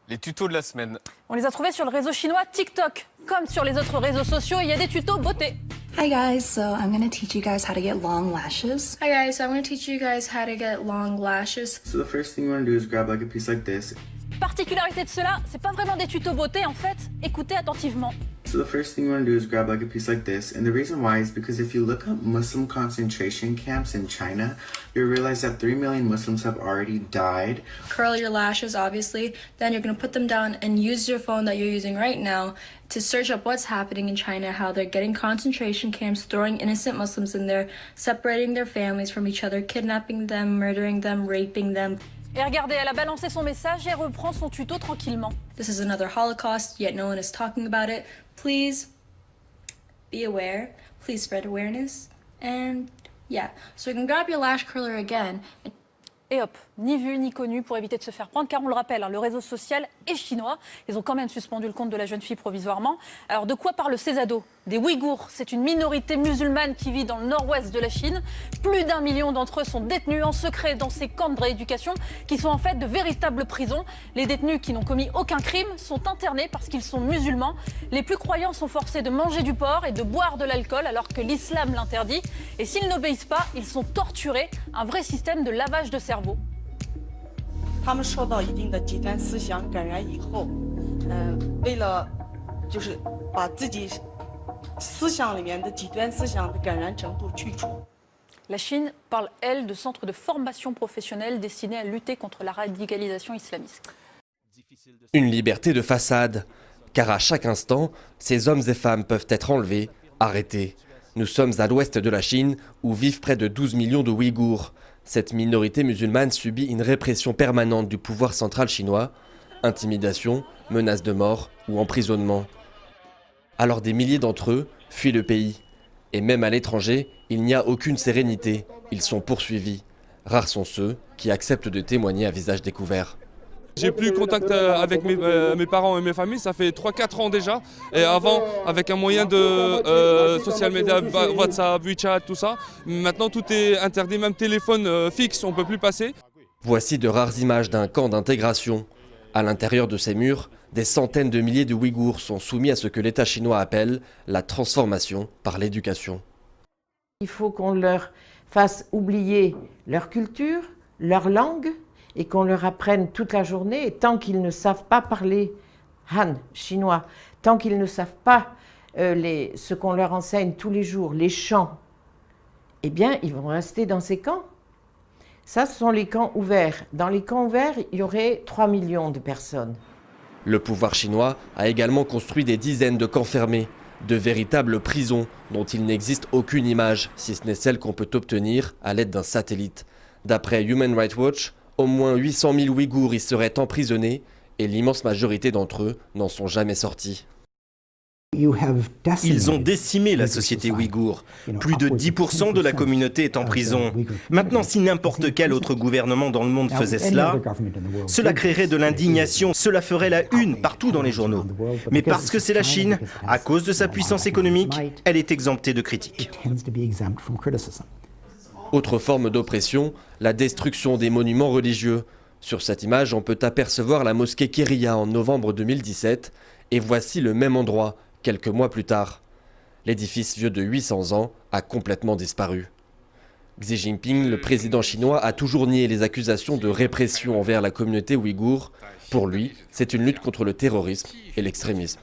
Les tutos de la semaine. On les a trouvés sur le réseau chinois TikTok. Comme sur les autres réseaux sociaux, il y a des tutos beauté. Hi guys, so I'm gonna teach you guys how to get long lashes. Hi guys, so I'm going to teach you guys how to get long lashes. So the first thing you want to do is grab like a piece like this. Particularité de cela, c'est pas vraiment des tutos beauté en fait. Écoutez attentivement. So the first thing you want to do is grab like a piece like this, and the reason why is because if you look up Muslim concentration camps in China, you'll realize that 3 million Muslims have already died. Curl your lashes, obviously. Then you're going to put them down and use your phone that you're using right now to search up what's happening in China, how they're getting concentration camps, throwing innocent Muslims in there, separating their families from each other, kidnapping them, murdering them, raping them. Et regardez, elle a balancé son message et elle reprend son tuto tranquillement. This is another Holocaust, yet no one is talking about it. Please be aware. Please spread awareness. And yeah, so you can grab your lash curler again. Et hop, ni vu ni connu pour éviter de se faire prendre, car on le rappelle, le réseau social est chinois. Ils ont quand même suspendu le compte de la jeune fille provisoirement. Alors de quoi parlent ces ados? Des Ouïghours, c'est une minorité musulmane qui vit dans le nord-ouest de la Chine. Plus d'1 million d'entre eux sont détenus en secret dans ces camps de rééducation qui sont en fait de véritables prisons. Les détenus qui n'ont commis aucun crime sont internés parce qu'ils sont musulmans. Les plus croyants sont forcés de manger du porc et de boire de l'alcool alors que l'islam l'interdit. Et s'ils n'obéissent pas, ils sont torturés. Un vrai système de lavage de cerveau. 他们受到一定的极端思想感染以后，为了就是把自己思想里面的极端思想的感染程度去除。 La Chine parle, elle, de centres de formation professionnelle destinés à lutter contre la radicalisation islamiste. Une liberté de façade, car à chaque instant, ces hommes et femmes peuvent être enlevés, arrêtés. Nous sommes à l'ouest de la Chine, où vivent près de 12 millions de Ouïghours. Cette minorité musulmane subit une répression permanente du pouvoir central chinois, intimidation, menaces de mort ou emprisonnement. Alors des milliers d'entre eux fuient le pays. Et même à l'étranger, il n'y a aucune sérénité. Ils sont poursuivis. Rares sont ceux qui acceptent de témoigner à visage découvert. J'ai plus contact avec mes parents et mes familles, ça fait 3-4 ans déjà. Et avant, avec un moyen de social media, WhatsApp, WeChat, tout ça. Maintenant, tout est interdit, même téléphone fixe, on ne peut plus passer. Voici de rares images d'un camp d'intégration. À l'intérieur de ces murs, des centaines de milliers de Ouïghours sont soumis à ce que l'État chinois appelle la transformation par l'éducation. Il faut qu'on leur fasse oublier leur culture, leur langue, et qu'on leur apprenne toute la journée. Et tant qu'ils ne savent pas parler Han, chinois, tant qu'ils ne savent pas ce qu'on leur enseigne tous les jours, les chants, eh bien, ils vont rester dans ces camps. Ça, ce sont les camps ouverts. Dans les camps ouverts, il y aurait 3 millions de personnes. Le pouvoir chinois a également construit des dizaines de camps fermés, de véritables prisons dont il n'existe aucune image, si ce n'est celle qu'on peut obtenir à l'aide d'un satellite. D'après Human Rights Watch, au moins 800 000 Ouïghours y seraient emprisonnés et l'immense majorité d'entre eux n'en sont jamais sortis. Ils ont décimé la société ouïghour. Plus de 10% de la communauté est en prison. Maintenant, si n'importe quel autre gouvernement dans le monde faisait cela, cela créerait de l'indignation, cela ferait la une partout dans les journaux. Mais parce que c'est la Chine, à cause de sa puissance économique, elle est exemptée de critiques. Autre forme d'oppression, la destruction des monuments religieux. Sur cette image, on peut apercevoir la mosquée Keria en novembre 2017, et voici le même endroit, quelques mois plus tard. L'édifice vieux de 800 ans a complètement disparu. Xi Jinping, le président chinois, a toujours nié les accusations de répression envers la communauté ouïghour. Pour lui, c'est une lutte contre le terrorisme et l'extrémisme.